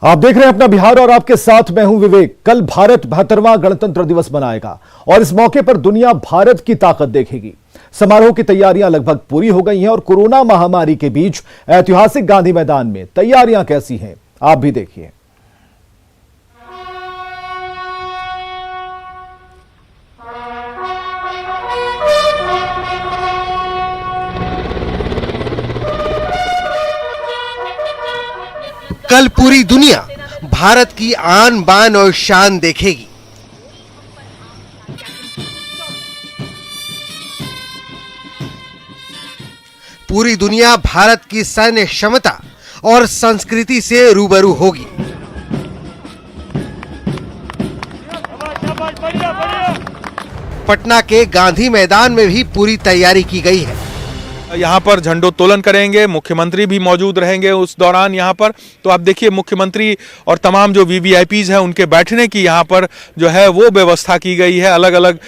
आप देख रहे हैं अपना बिहार और आपके साथ मैं हूं विवेक। कल भारत 72वां गणतंत्र दिवस मनाएगा और इस मौके पर दुनिया भारत की ताकत देखेगी। समारोह की तैयारियां लगभग पूरी हो गई हैं और कोरोना महामारी के बीच ऐतिहासिक गांधी मैदान में तैयारियां कैसी हैं, आप भी देखिए। कल पूरी दुनिया भारत की आन बान और शान देखेगी। पूरी दुनिया भारत की सैन्य क्षमता और संस्कृति से रूबरू होगी। पटना के गांधी मैदान में भी पूरी तैयारी की गई है। यहाँ पर झंडोत्तोलन करेंगे, मुख्यमंत्री भी मौजूद रहेंगे उस दौरान यहाँ पर। तो आप देखिए मुख्यमंत्री और तमाम जो वीवीआईपीज हैं उनके बैठने की यहाँ पर जो है वो व्यवस्था की गई है। अलग अलग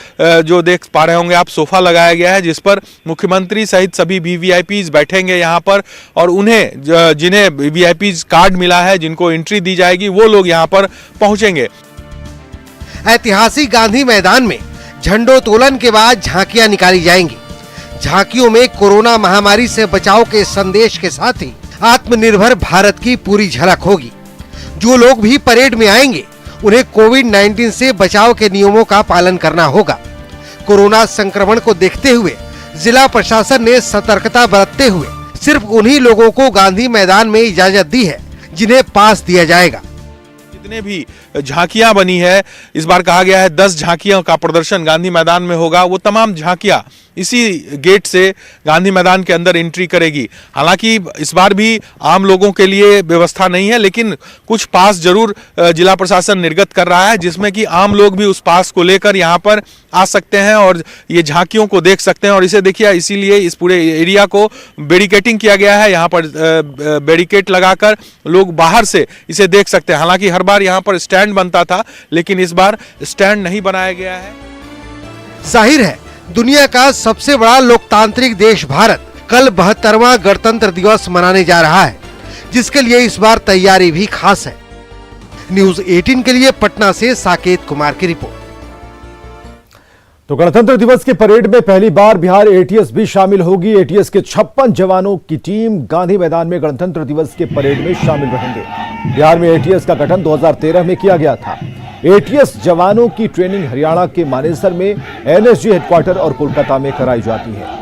जो देख पा रहे होंगे आप, सोफा लगाया गया है जिस पर मुख्यमंत्री सहित सभी वीवीआईपीज बैठेंगे यहाँ पर और उन्हें जिन्हें वीवीआईपीज कार्ड मिला है, जिनको एंट्री दी जाएगी, वो लोग यहाँ पर पहुंचेंगे। ऐतिहासिक गांधी मैदान में झंडोत्तोलन के बाद झांकियां निकाली जाएंगी। झांकियों में कोरोना महामारी से बचाव के संदेश के साथ ही आत्मनिर्भर भारत की पूरी झलक होगी। जो लोग भी परेड में आएंगे उन्हें कोविड-19 से बचाव के नियमों का पालन करना होगा। कोरोना संक्रमण को देखते हुए जिला प्रशासन ने सतर्कता बरतते हुए सिर्फ उन्हीं लोगों को गांधी मैदान में इजाजत दी है जिन्हें पास दिया जाएगा। जितने भी झांकियां बनी है, इस बार कहा गया है 10 झांकियों का प्रदर्शन गांधी मैदान में होगा। वो तमाम झांकियां इसी गेट से गांधी मैदान के अंदर एंट्री करेगी। हालांकि इस बार भी आम लोगों के लिए व्यवस्था नहीं है, लेकिन कुछ पास जरूर जिला प्रशासन निर्गत कर रहा है जिसमें कि आम लोग भी उस पास को लेकर यहाँ पर आ सकते हैं और ये झांकियों को देख सकते हैं। और इसे देखिए, इसीलिए इस पूरे एरिया को बैरिकेटिंग किया गया है। यहाँ पर बैरिकेड लगाकर लोग बाहर से इसे देख सकते हैं। हालांकि हर बार यहाँ पर स्टैंड बनता था, लेकिन इस बार स्टैंड नहीं बनाया गया है। जाहिर है दुनिया का सबसे बड़ा लोकतांत्रिक देश भारत कल 72वां गणतंत्र दिवस मनाने जा रहा है, जिसके लिए इस बार तैयारी भी खास है। न्यूज़ 18 के लिए पटना से साकेत कुमार की रिपोर्ट। तो गणतंत्र दिवस के परेड में पहली बार बिहार एटीएस भी शामिल होगी। एटीएस के 56 जवानों की टीम गांधी मैदान में गणतंत्र दिवस के परेड में शामिल रहेंगे। बिहार में एटीएस का गठन 2013 में किया गया था। एटीएस जवानों की ट्रेनिंग हरियाणा के मानेसर में एनएसजी हेडक्वार्टर और कोलकाता में कराई जाती है।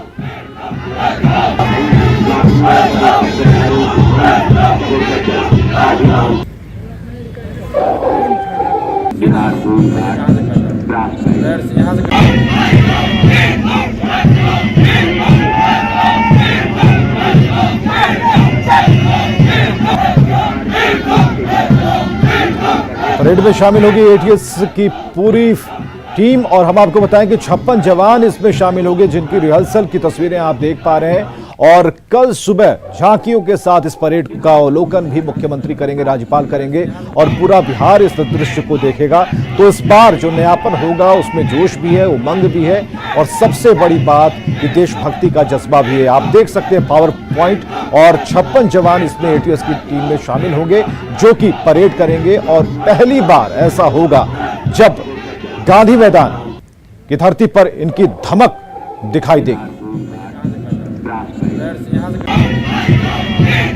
परेड में शामिल होगी एटीएस की पूरी टीम और हम आपको बताएं कि 56 जवान इसमें शामिल होंगे, जिनकी रिहर्सल की तस्वीरें आप देख पा रहे हैं। और कल सुबह झांकियों के साथ इस परेड का अवलोकन भी मुख्यमंत्री करेंगे, राज्यपाल करेंगे और पूरा बिहार इस दृश्य को देखेगा। तो इस बार जो नयापन होगा उसमें जोश भी है, उमंग भी है और सबसे बड़ी बात कि देशभक्ति का जज्बा भी है। आप देख सकते हैं पावर पॉइंट और 56 जवान इसमें एटीएस की टीम में शामिल होंगे जो कि परेड करेंगे। और पहली बार ऐसा होगा जब गांधी मैदान की धरती पर इनकी धमक दिखाई देगी।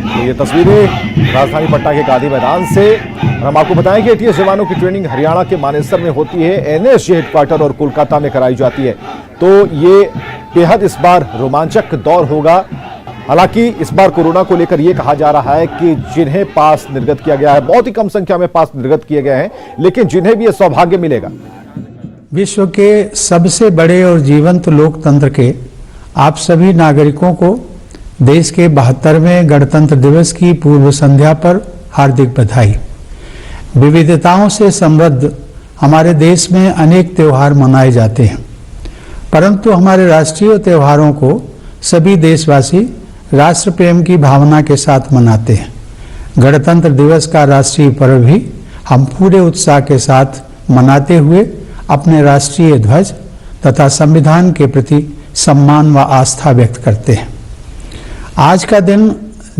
तो ये तस्वीरें राजधानी पटना के गांधी मैदान से। और हम आपको बताएं कि एटीएस जवानों की ट्रेनिंग हरियाणा के मानेसर में होती है, एनएसजी हेडक्वार्टर और कोलकाता में कराई जाती है। तो ये बेहद इस बार रोमांचक दौर होगा। हालांकि इस बार कोरोना को लेकर यह कहा जा रहा है कि जिन्हें पास निर्गत किया गया है, बहुत ही कम संख्या में पास निर्गत किए गए हैं, लेकिन जिन्हें भी यह सौभाग्य मिलेगा। विश्व के सबसे बड़े और जीवंत लोकतंत्र के आप सभी नागरिकों को देश के 72वें गणतंत्र दिवस की पूर्व संध्या पर हार्दिक बधाई। विविधताओं से समृद्ध हमारे देश में अनेक त्योहार मनाए जाते हैं, परंतु हमारे राष्ट्रीय त्योहारों को सभी देशवासी राष्ट्र प्रेम की भावना के साथ मनाते हैं। गणतंत्र दिवस का राष्ट्रीय पर्व भी हम पूरे उत्साह के साथ मनाते हुए अपने राष्ट्रीय ध्वज तथा संविधान के प्रति सम्मान व आस्था व्यक्त करते हैं। आज का दिन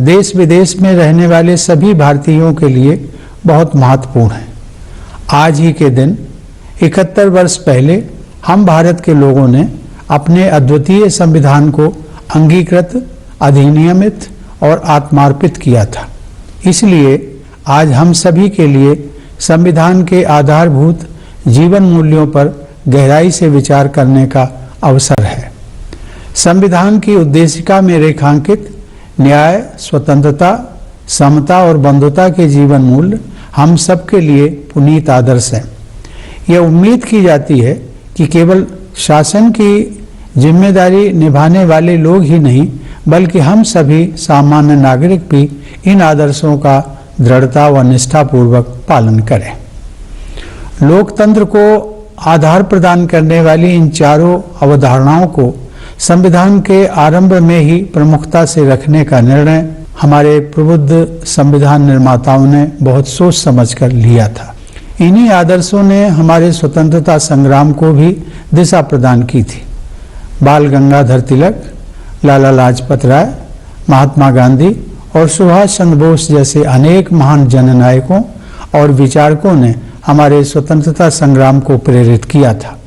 देश विदेश में रहने वाले सभी भारतीयों के लिए बहुत महत्वपूर्ण है। आज ही के दिन 71 वर्ष पहले हम भारत के लोगों ने अपने अद्वितीय संविधान को अंगीकृत, अधिनियमित और आत्मार्पित किया था। इसलिए आज हम सभी के लिए संविधान के आधारभूत जीवन मूल्यों पर गहराई से विचार करने का अवसर है। संविधान की उद्देशिका में रेखांकित न्याय, स्वतंत्रता, समता और बंधुता के जीवन मूल्य हम सबके लिए पुनीत आदर्श हैं। यह उम्मीद की जाती है कि केवल शासन की जिम्मेदारी निभाने वाले लोग ही नहीं, बल्कि हम सभी सामान्य नागरिक भी इन आदर्शों का दृढ़ता व निष्ठापूर्वक पालन करें। लोकतंत्र को आधार प्रदान करने वाली इन चारों अवधारणाओं को संविधान के आरंभ में ही प्रमुखता से रखने का निर्णय हमारे प्रबुद्ध संविधान निर्माताओं ने बहुत सोच समझकर लिया था। इन्हीं आदर्शों ने हमारे स्वतंत्रता संग्राम को भी दिशा प्रदान की थी। बाल गंगाधर तिलक, लाला लाजपत राय, महात्मा गांधी और सुभाष चंद्र बोस जैसे अनेक महान जननायकों और विचारकों ने हमारे स्वतंत्रता संग्राम को प्रेरित किया था।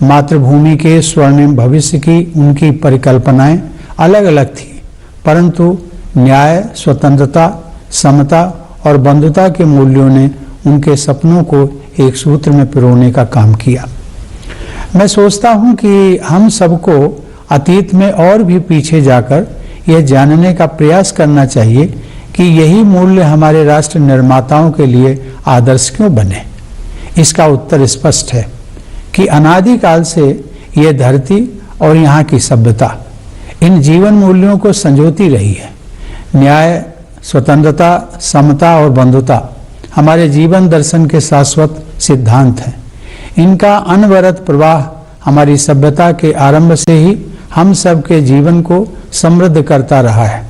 मातृभूमि के स्वर्णिम भविष्य की उनकी परिकल्पनाएं अलग अलग थी, परंतु न्याय, स्वतंत्रता, समता और बंधुता के मूल्यों ने उनके सपनों को एक सूत्र में पिरोने का काम किया। मैं सोचता हूं कि हम सबको अतीत में और भी पीछे जाकर यह जानने का प्रयास करना चाहिए कि यही मूल्य हमारे राष्ट्र निर्माताओं के लिए आदर्श क्यों बने। इसका उत्तर स्पष्ट है कि अनादिकाल से यह धरती और यहाँ की सभ्यता इन जीवन मूल्यों को संजोती रही है। न्याय, स्वतंत्रता, समता और बंधुता हमारे जीवन दर्शन के शाश्वत सिद्धांत हैं। इनका अनवरत प्रवाह हमारी सभ्यता के आरंभ से ही हम सब के जीवन को समृद्ध करता रहा है।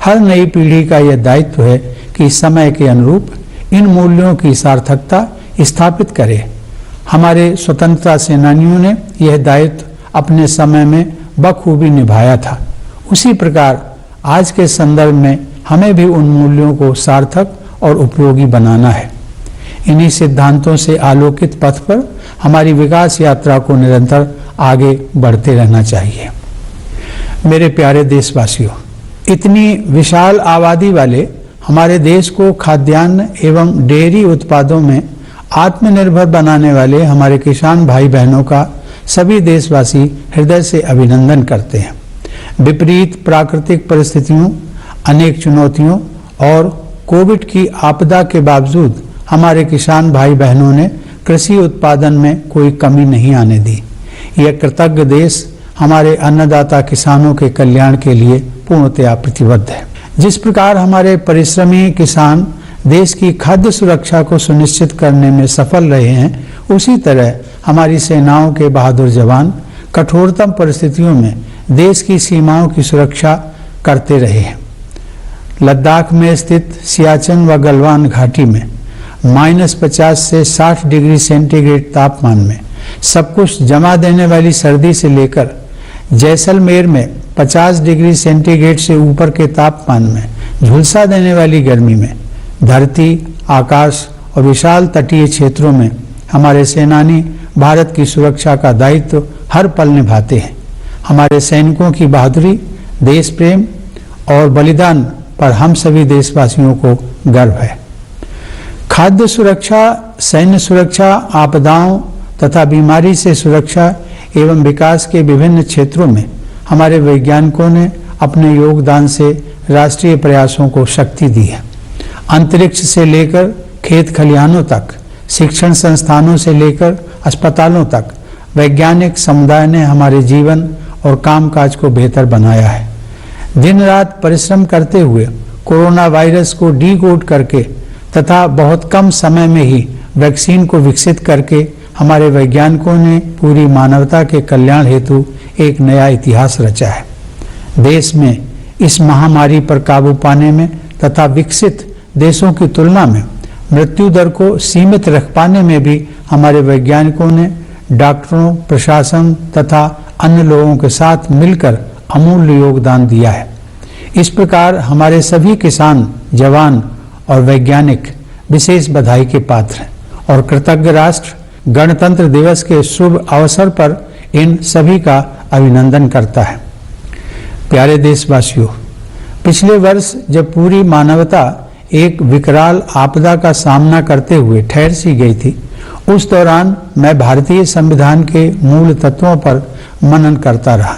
हर नई पीढ़ी का यह दायित्व है कि समय के अनुरूप इन मूल्यों की सार्थकता स्थापित करे। हमारे स्वतंत्रता सेनानियों ने यह दायित्व अपने समय में बखूबी निभाया था। उसी प्रकार आज के संदर्भ में हमें भी उन मूल्यों को सार्थक और उपयोगी बनाना है। इन्हीं सिद्धांतों से आलोकित पथ पर हमारी विकास यात्रा को निरंतर आगे बढ़ते रहना चाहिए। मेरे प्यारे देशवासियों, इतनी विशाल आबादी वाले हमारे देश को खाद्यान्न एवं डेयरी उत्पादों में आत्मनिर्भर बनाने वाले हमारे किसान भाई बहनों का सभी देशवासी हृदय से अभिनंदन करते हैं। विपरीत प्राकृतिक परिस्थितियों, अनेक चुनौतियों और कोविड की आपदा के बावजूद हमारे किसान भाई बहनों ने कृषि उत्पादन में कोई कमी नहीं आने दी। यह कृतज्ञ देश हमारे अन्नदाता किसानों के कल्याण के लिए पूर्णतया प्रतिबद्ध है। जिस प्रकार हमारे परिश्रमी किसान देश की खाद्य सुरक्षा को सुनिश्चित करने में सफल रहे हैं, उसी तरह हमारी सेनाओं के बहादुर जवान कठोरतम परिस्थितियों में देश की सीमाओं की सुरक्षा करते रहे हैं। लद्दाख में स्थित सियाचिन व गलवान घाटी में -50 से 60 डिग्री सेंटीग्रेड तापमान में सब कुछ जमा देने वाली सर्दी से लेकर जैसलमेर में 50 डिग्री सेंटीग्रेड से ऊपर के तापमान में झुलसा देने वाली गर्मी में धरती, आकाश और विशाल तटीय क्षेत्रों में हमारे सेनानी भारत की सुरक्षा का दायित्व हर पल निभाते हैं। हमारे सैनिकों की बहादुरी, देश प्रेम और बलिदान पर हम सभी देशवासियों को गर्व है। खाद्य सुरक्षा, सैन्य सुरक्षा, आपदाओं तथा बीमारी से सुरक्षा एवं विकास के विभिन्न क्षेत्रों में हमारे वैज्ञानिकों ने अपने योगदान से राष्ट्रीय प्रयासों को शक्ति दी है। अंतरिक्ष से लेकर खेत खलिहानों तक, शिक्षण संस्थानों से लेकर अस्पतालों तक वैज्ञानिक समुदाय ने हमारे जीवन और कामकाज को बेहतर बनाया है। दिन रात परिश्रम करते हुए कोरोना वायरस को डीकोड करके तथा बहुत कम समय में ही वैक्सीन को विकसित करके हमारे वैज्ञानिकों ने पूरी मानवता के कल्याण हेतु एक नया इतिहास रचा है। देश में इस महामारी पर काबू पाने में तथा विकसित देशों की तुलना में मृत्यु दर को सीमित रख पाने में भी हमारे वैज्ञानिकों ने डॉक्टरों, प्रशासन तथा अन्य लोगों के साथ मिलकर अमूल्य योगदान दिया है। इस प्रकार हमारे सभी किसान, जवान और वैज्ञानिक विशेष बधाई के पात्र हैं और कृतज्ञ राष्ट्र गणतंत्र दिवस के शुभ अवसर पर इन सभी का अभिनंदन करता है। प्यारे देशवासियों, पिछले वर्ष जब पूरी मानवता एक विकराल आपदा का सामना करते हुए ठहर सी गई थी, उस दौरान मैं भारतीय संविधान के मूल तत्वों पर मनन करता रहा।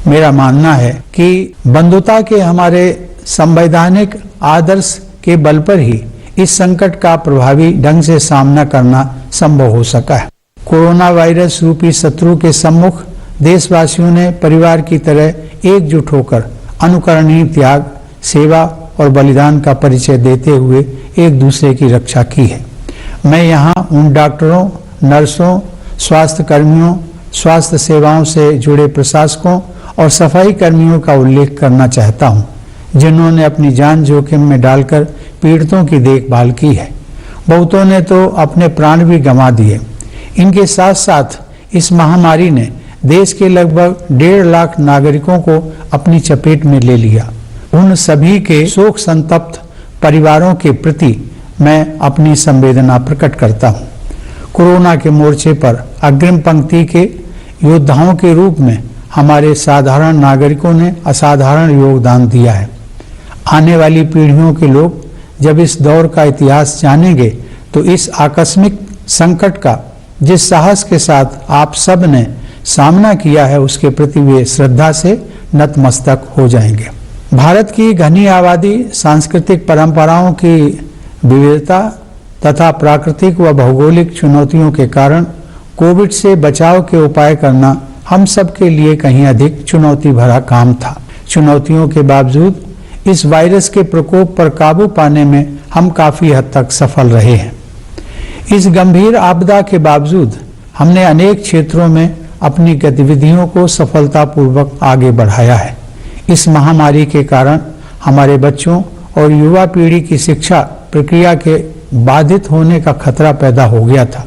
मेरा मानना है कि बंधुता के हमारे संवैधानिक आदर्श के बल पर ही इस संकट का प्रभावी ढंग से सामना करना संभव हो सका है। कोरोना वायरस रूपी शत्रु के सम्मुख देशवासियों ने परिवार की तरह एकजुट होकर अनुकरणीय त्याग, सेवा और बलिदान का परिचय देते हुए एक दूसरे की रक्षा की है। मैं यहाँ उन डॉक्टरों, नर्सों, स्वास्थ्य कर्मियों, स्वास्थ्य सेवाओं से जुड़े प्रशासकों और सफाई कर्मियों का उल्लेख करना चाहता हूँ, जिन्होंने अपनी जान जोखिम में डालकर पीड़ितों की देखभाल की है। बहुतों ने तो अपने प्राण भी गंवा दिए। इनके साथ साथ इस महामारी ने देश के लगभग 1.5 लाख नागरिकों को अपनी चपेट में ले लिया। उन सभी के शोक संतप्त परिवारों के प्रति मैं अपनी संवेदना प्रकट करता हूँ। कोरोना के मोर्चे पर अग्रिम पंक्ति के योद्धाओं के रूप में हमारे साधारण नागरिकों ने असाधारण योगदान दिया है। आने वाली पीढ़ियों के लोग जब इस दौर का इतिहास जानेंगे तो इस आकस्मिक संकट का जिस साहस के साथ आप सब ने सामना किया है, उसके प्रति वे श्रद्धा से नतमस्तक हो जाएंगे। भारत की घनी आबादी, सांस्कृतिक परंपराओं की विविधता तथा प्राकृतिक व भौगोलिक चुनौतियों के कारण कोविड से बचाव के उपाय करना हम सब के लिए कहीं अधिक चुनौती भरा काम था। चुनौतियों के बावजूद इस वायरस के प्रकोप पर काबू पाने में हम काफी हद तक सफल रहे हैं। इस गंभीर आपदा के बावजूद हमने अनेक क्षेत्रों में अपनी गतिविधियों को सफलतापूर्वक आगे बढ़ाया है। इस महामारी के कारण हमारे बच्चों और युवा पीढ़ी की शिक्षा प्रक्रिया के बाधित होने का खतरा पैदा हो गया था,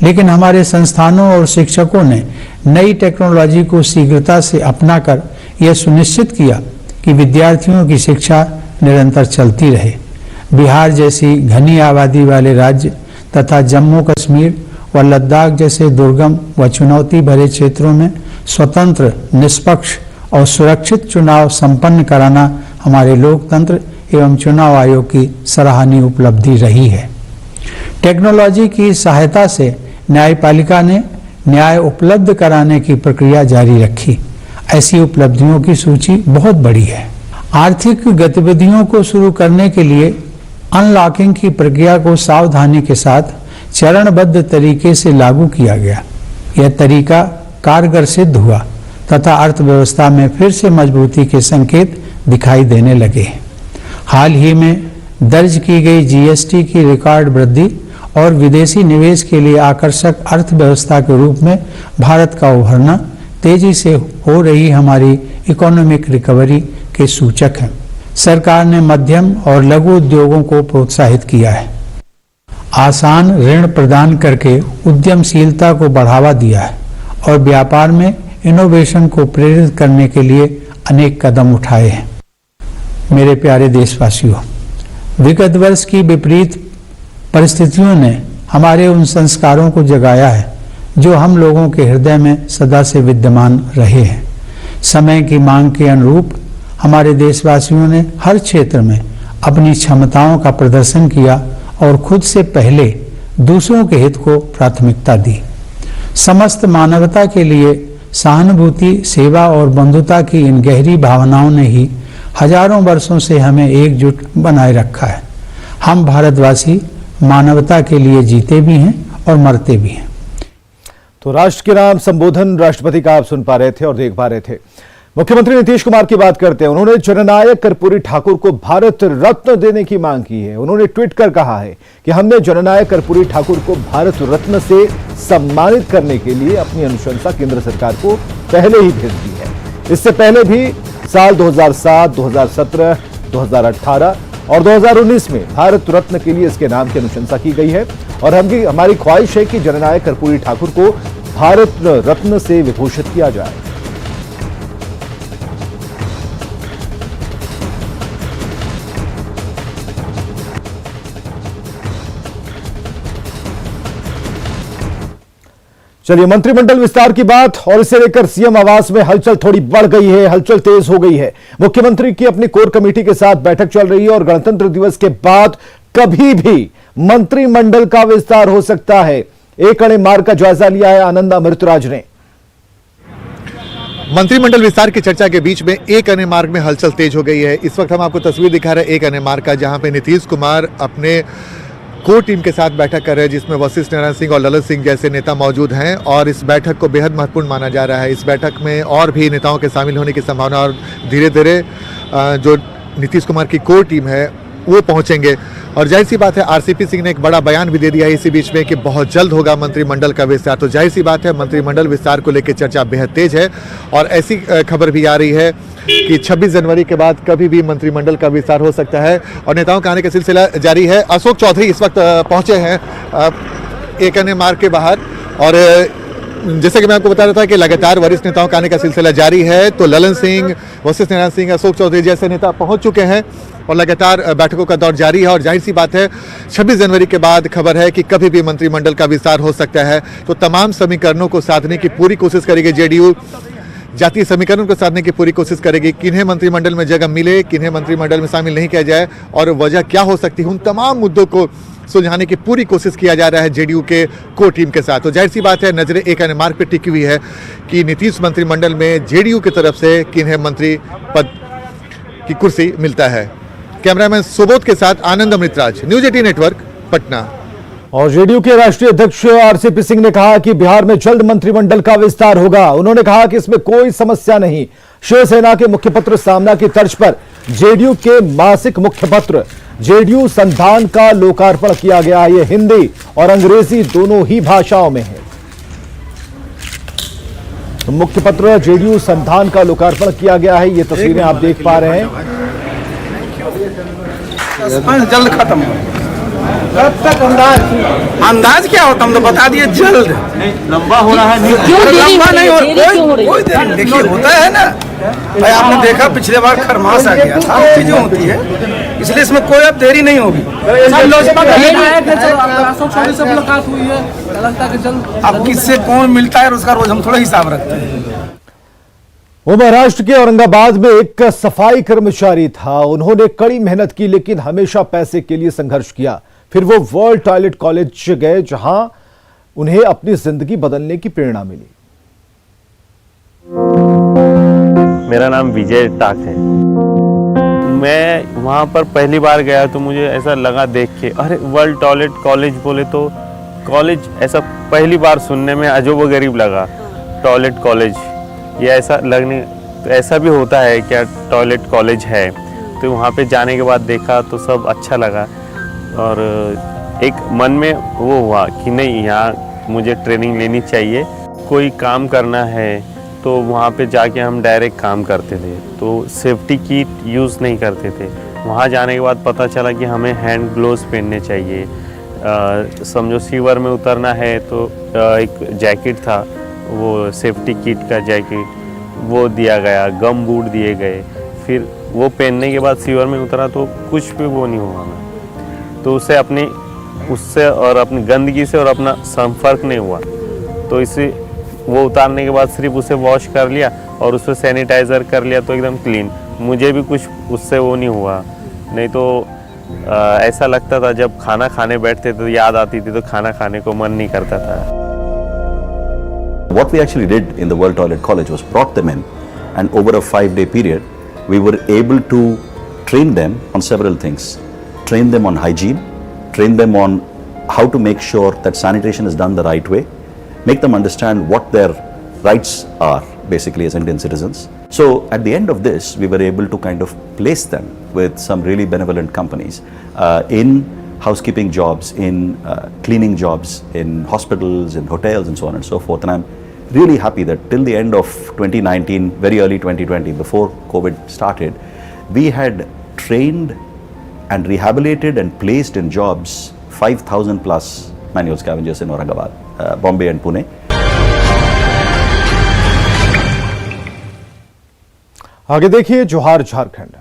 लेकिन हमारे संस्थानों और शिक्षकों ने नई टेक्नोलॉजी को शीघ्रता से अपनाकर यह सुनिश्चित किया कि विद्यार्थियों की शिक्षा निरंतर चलती रहे। बिहार जैसी घनी आबादी वाले राज्य तथा जम्मू कश्मीर व लद्दाख जैसे दुर्गम व चुनौती भरे क्षेत्रों में स्वतंत्र, निष्पक्ष और सुरक्षित चुनाव संपन्न कराना हमारे लोकतंत्र एवं चुनाव आयोग की सराहनीय उपलब्धि रही है। टेक्नोलॉजी की सहायता से न्यायपालिका ने न्याय उपलब्ध कराने की प्रक्रिया जारी रखी। ऐसी उपलब्धियों की सूची बहुत बड़ी है। आर्थिक गतिविधियों को शुरू करने के लिए अनलॉकिंग की प्रक्रिया को सावधानी के साथ चरणबद्ध तरीके से लागू किया गया। यह तरीका कारगर सिद्ध हुआ तथा अर्थव्यवस्था में फिर से मजबूती के संकेत दिखाई देने लगे। हाल ही में दर्ज की गई जीएसटी की रिकॉर्ड वृद्धि और विदेशी निवेश के लिए आकर्षक अर्थव्यवस्था के रूप में भारत का उभरना तेजी से हो रही हमारी इकोनॉमिक रिकवरी के सूचक हैं। सरकार ने मध्यम और लघु उद्योगों को प्रोत्साहित किया है। आसान ऋण प्रदान करके उद्यमशीलता को बढ़ावा दिया है और व्यापार में इनोवेशन को प्रेरित करने के लिए अनेक कदम उठाए हैं। मेरे प्यारे देशवासियों, विगत वर्ष की विपरीत परिस्थितियों ने हमारे उन संस्कारों को जगाया है जो हम लोगों के हृदय में सदा से विद्यमान रहे हैं। समय की मांग के अनुरूप हमारे देशवासियों ने हर क्षेत्र में अपनी क्षमताओं का प्रदर्शन किया और खुद से पहले दूसरों के हित को प्राथमिकता दी। समस्त मानवता के लिए सहानुभूति, सेवा और बंधुता की इन गहरी भावनाओं ने ही हजारों वर्षों से हमें एकजुट बनाए रखा है। हम भारतवासी मानवता के लिए जीते भी हैं और मरते भी हैं। तो राष्ट्र के नाम संबोधन राष्ट्रपति का आप सुन पा रहे थे और देख पा रहे थे। मुख्यमंत्री नीतीश कुमार की बात करते हैं। उन्होंने जननायक कर्पूरी ठाकुर को भारत रत्न देने की मांग की है। उन्होंने ट्वीट कर कहा है कि हमने जननायक कर्पूरी ठाकुर को भारत रत्न से सम्मानित करने के लिए अपनी अनुशंसा केंद्र सरकार को पहले ही भेज दी है। इससे पहले भी साल 2007, 2017, 2018 और 2019 में भारत रत्न के लिए इसके नाम की अनुशंसा की गई है और हमारी ख्वाहिश है कि जननायक कर्पूरी ठाकुर को भारत रत्न से विभूषित किया जाए। चलिए, मंत्रिमंडल विस्तार की बात और इसे लेकर सीएम आवास में हलचल थोड़ी बढ़ गई है, हलचल तेज हो गई है। मुख्यमंत्री की अपनी कोर कमेटी के साथ बैठक चल रही है और गणतंत्र दिवस के बाद कभी भी मंत्रिमंडल का विस्तार हो सकता है। एक अणे मार्ग का जायजा लिया है आनंद अमृतराज ने। मंत्रिमंडल विस्तार की चर्चा के बीच में एक अणे मार्ग में हलचल तेज हो गई है। इस वक्त हम आपको तस्वीर दिखा रहे हैं एक अणे मार्ग का, जहां पे नीतीश कुमार अपने कोर टीम के साथ बैठक कर रहे हैं, जिसमें वशिष्ठ नारायण सिंह और ललन सिंह जैसे नेता मौजूद हैं और इस बैठक को बेहद महत्वपूर्ण माना जा रहा है। इस बैठक में और भी नेताओं के शामिल होने की संभावना और धीरे धीरे जो नीतीश कुमार की कोर टीम है वो पहुंचेंगे। और जाहिर सी बात है, आरसीपी सिंह ने एक बड़ा बयान भी दे दिया है इसी बीच में कि बहुत जल्द होगा मंत्रिमंडल का विस्तार। तो जाहिर सी बात है, मंत्रिमंडल विस्तार को लेकर चर्चा बेहद तेज है और ऐसी खबर भी आ रही है कि 26 जनवरी के बाद कभी भी मंत्रिमंडल का विस्तार हो सकता है और नेताओं का आने का सिलसिला जारी है। अशोक चौधरी इस वक्त पहुंचे हैं एक अणे मार्ग के बाहर और जैसे कि मैं आपको बता रहा था कि लगातार वरिष्ठ नेताओं का आने का सिलसिला जारी है। तो ललन सिंह, वशिष्ठ नारायण सिंह, अशोक चौधरी जैसे नेता पहुंच चुके हैं और लगातार बैठकों का दौर जारी है। और जाहिर सी बात है, 26 जनवरी के बाद खबर है कि कभी भी मंत्रिमंडल का विस्तार हो सकता है। तो तमाम समीकरणों को साधने की पूरी कोशिश करेगी जेडीयू, जातीय समीकरण को साधने की पूरी कोशिश करेगी। किन्हें मंत्रिमंडल में जगह मिले, किन्हें मंत्रिमंडल में शामिल नहीं किया जाए और वजह क्या हो सकती है, उन तमाम मुद्दों को सुलझाने की पूरी कोशिश किया जा रहा है जेडीयू के कोर टीम के साथ। तो जाहिर सी बात है, नजरें एक अणे मार्ग पर टिकी हुई है कि नीतीश मंत्रिमंडल में जेडीयू की तरफ से किन्हें मंत्री पद की कुर्सी मिलता है। कैमरामैन सुबोध के साथ आनंद अमृतराज, न्यूज 18 नेटवर्क, पटना। और जेडीयू के राष्ट्रीय अध्यक्ष आरसीपी सिंह ने कहा कि बिहार में जल्द मंत्रिमंडल का विस्तार होगा। उन्होंने कहा कि इसमें कोई समस्या नहीं। शिवसेना के मुखपत्र सामना की तर्ज पर जेडीयू के मासिक मुखपत्र जेडीयू संधान का लोकार्पण किया गया। यह हिंदी और अंग्रेजी दोनों ही भाषाओं में है। तो मुखपत्र जेडीयू संधान का लोकार्पण किया गया है। ये तस्वीरें आप देख पा रहे हैं। जल्द खत्म हो। कब तक अंदाज क्या होता, हम तो बता दिए जल्द। लंबा हो रहा है, लंबा नहीं हो कोई देरी। देखिए होता है ना भाई, आपने देखा पिछले बार खरमास आ गया, सारी चीजें होती है, इसलिए इसमें कोई अब देरी नहीं होगी। अब किससे कौन मिलता है उसका रोज हम थोड़ा हिसाब रखते हैं। वो महाराष्ट्र के औरंगाबाद में एक सफाई कर्मचारी था। उन्होंने कड़ी मेहनत की लेकिन हमेशा पैसे के लिए संघर्ष किया। फिर वो वर्ल्ड टॉयलेट कॉलेज गए जहां उन्हें अपनी जिंदगी बदलने की प्रेरणा मिली। मेरा नाम विजय टाक है। मैं वहाँ पर पहली बार गया तो मुझे ऐसा लगा देख के, अरे वर्ल्ड टॉयलेट कॉलेज बोले तो कॉलेज ऐसा पहली बार सुनने में अजोबगरीब लगा। टॉयलेट कॉलेज ये ऐसा लगने, तो ऐसा भी होता है क्या, टॉयलेट कॉलेज है। तो वहाँ पे जाने के बाद देखा तो सब अच्छा लगा और एक मन में वो हुआ कि नहीं, यहाँ मुझे ट्रेनिंग लेनी चाहिए। कोई काम करना है तो वहाँ पे जाके हम डायरेक्ट काम करते थे, तो सेफ्टी किट यूज़ नहीं करते थे। वहाँ जाने के बाद पता चला कि हमें हैंड ग्लोव्स पहनने चाहिए। समझो सीवर में उतरना है तो एक जैकेट था, वो सेफ्टी किट का जैकेट वो दिया गया, गम बूट दिए गए। फिर वो पहनने के बाद सीवर में उतरा तो कुछ भी वो नहीं हुआ मैं, तो उससे और अपनी गंदगी से और अपना संपर्क नहीं हुआ। तो इसे वो उतारने के बाद सिर्फ उसे वॉश कर लिया और उसे सैनिटाइज़र कर लिया तो एकदम क्लीन। मुझे भी कुछ उससे वो नहीं हुआ, नहीं तो ऐसा लगता था जब खाना खाने बैठते थे तो याद आती थी तो खाना खाने को मन नहीं करता था। What we actually did in the World Toilet College was brought them in, and over a 5-day period we were able to train them on several things. Train them on hygiene, train them on how to make sure that sanitation is done the right way, make them understand what their rights are basically as Indian citizens. So at the end of this, we were able to kind of place them with some really benevolent companies in housekeeping jobs, in cleaning jobs, in hospitals, in hotels and so on and so forth. And I'm really happy that till the end of 2019, very early 2020, before COVID started, we had trained and rehabilitated and placed in jobs 5,000 plus manual scavengers in Aurangabad, Bombay and Pune. आगे देखिए जोहार झारखंड।